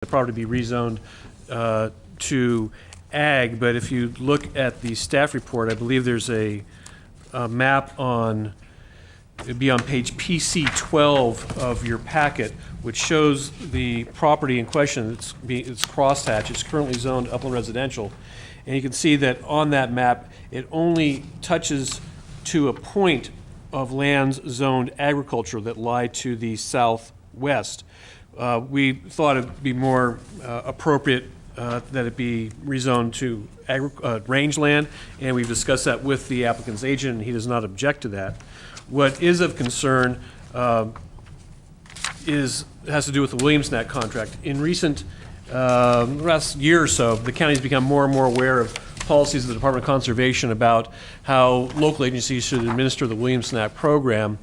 the property be rezoned to ag, but if you look at the staff report, I believe there's a map on, it'd be on page PC 12 of your packet, which shows the property in question. It's crosshatched. It's currently zoned upland residential. And you can see that on that map, it only touches to a point of lands zoned agriculture that lie to the southwest. We thought it'd be more appropriate that it be rezoned to rangeland, and we've discussed that with the applicant's agent, and he does not object to that. What is of concern has to do with the Williams-Knapp contract. In recent last year or so, the county's become more and more aware of policies of the Department of Conservation about how local agencies should administer the Williams-Knapp program,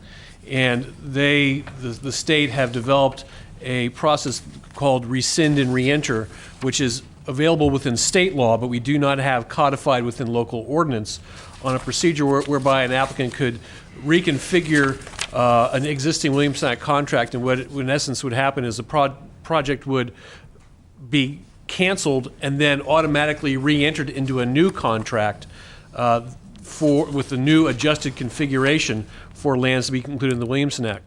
and the state have developed a process called rescind and reenter, which is available within state law, but we do not have codified within local ordinance, on a procedure whereby an applicant could reconfigure an existing Williams-Knapp contract, and what in essence would happen is the project would be canceled and then automatically re-entered into a new contract with the new adjusted configuration for lands to be included in the Williams-Knapp.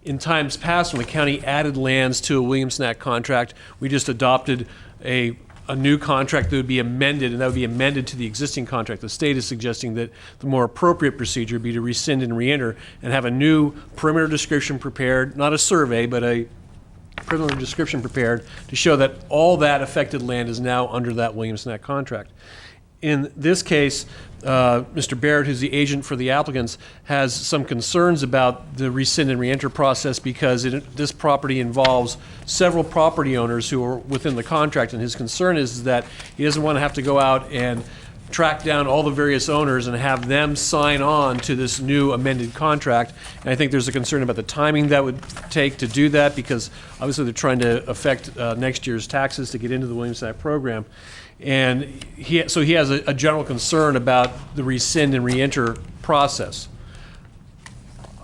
In times past, when the county added lands to a Williams-Knapp contract, we just adopted a new contract that would be amended, and that would be amended to the existing contract. The state is suggesting that the more appropriate procedure would be to rescind and re-enter and have a new perimeter description prepared, not a survey, but a perimeter description prepared to show that all that affected land is now under that Williams-Knapp contract. In this case, Mr. Barrett, who's the agent for the applicants, has some concerns about the rescind and reenter process because this property involves several property owners who are within the contract, and his concern is that he doesn't want to have to go out and track down all the various owners and have them sign on to this new amended contract. And I think there's a concern about the timing that would take to do that, because obviously they're trying to affect next year's taxes to get into the Williams-Knapp program. And so he has a general concern about the rescind and reenter process.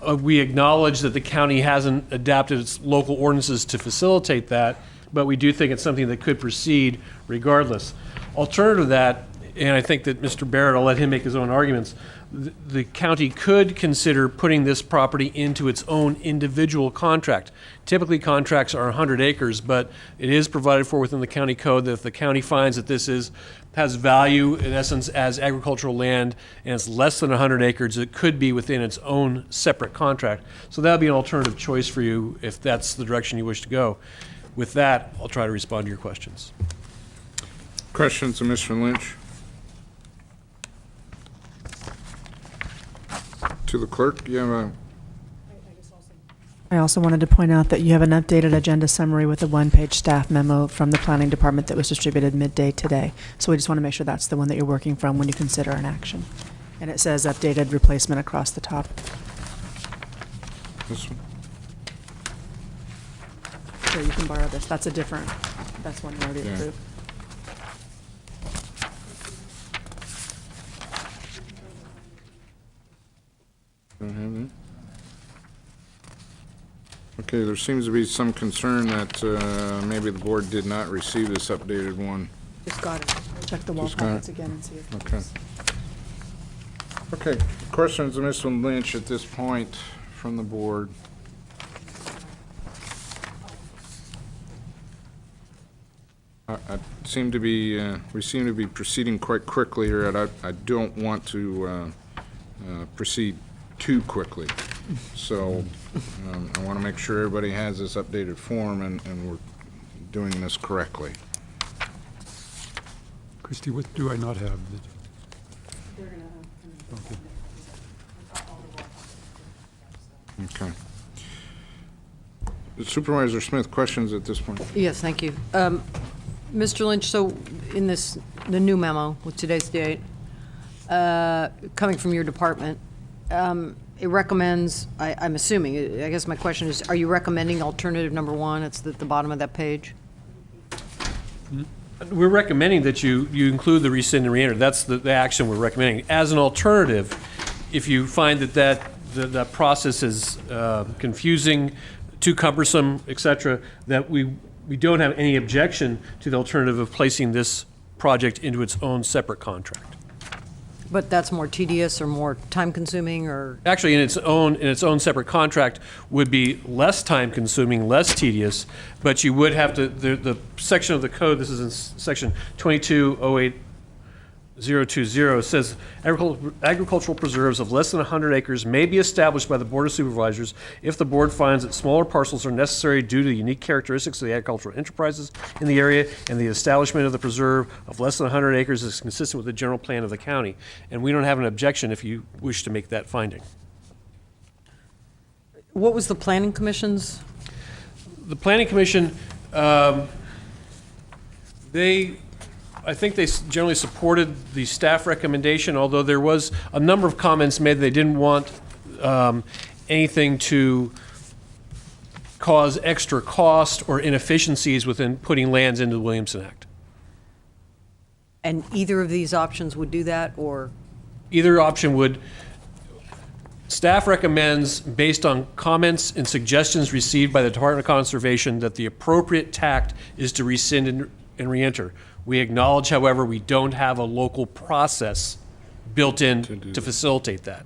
We acknowledge that the county hasn't adapted its local ordinances to facilitate that, but we do think it's something that could proceed regardless. Alternative to that, and I think that Mr. Barrett, I'll let him make his own arguments, the county could consider putting this property into its own individual contract. Typically, contracts are 100 acres, but it is provided for within the county code that if the county finds that this has value, in essence, as agricultural land, and it's less than 100 acres, it could be within its own separate contract. So that would be an alternative choice for you if that's the direction you wish to go. With that, I'll try to respond to your questions. Questions to Mr. Lynch? To the clerk, you have a... I also wanted to point out that you have an updated agenda summary with a one-page staff memo from the planning department that was distributed midday today. So we just want to make sure that's the one that you're working from when you consider an action. And it says updated replacement across the top. This one? So you can borrow this. That's one you already approved. Don't have that. Okay, there seems to be some concern that maybe the board did not receive this updated one. Just got it. Check the wall Just got it. pockets again and see if Okay. Okay, questions of Mr. Lynch at this point from the board? We seem to be proceeding quite quickly here, and I don't want to proceed too quickly. So I want to make sure everybody has this updated form and we're doing this correctly. Christy, what do I not have? Okay. Supervisor Smith, questions at this point? Yes, thank you. Mr. Lynch, so in the new memo with today's date, coming from your department, it recommends, I'm assuming, I guess my question is, are you recommending alternative number one? It's at the bottom of that page. We're recommending that you include the rescind and reenter. That's the action we're recommending. As an alternative, if you find that process is confusing, too cumbersome, et cetera, that we we don't have any objection to the alternative of placing this project into its own separate contract. But that's more tedious or more time-consuming, or? Actually, in its own separate contract would be less time-consuming, less tedious, but you would have to, the section of the code, this is in section 22-08-020, says agricultural preserves of less than 100 acres may be established by the Board of Supervisors if the board finds that smaller parcels are necessary due to the unique characteristics of the agricultural enterprises in the area, and the establishment of the preserve of less than 100 acres is consistent with the general plan of the county. And we don't have an objection if you wish to make that finding. What was the Planning Commission's? The Planning Commission, I think they generally supported the staff recommendation, although there was a number of comments made that they didn't want anything to cause extra cost or inefficiencies within putting lands into the Williamson Act. And either of these options would do that, or? Either option would, staff recommends, based on comments and suggestions received by the Department of Conservation, that the appropriate tact is to rescind and reenter. We acknowledge, however, we don't have a local process built in to facilitate that.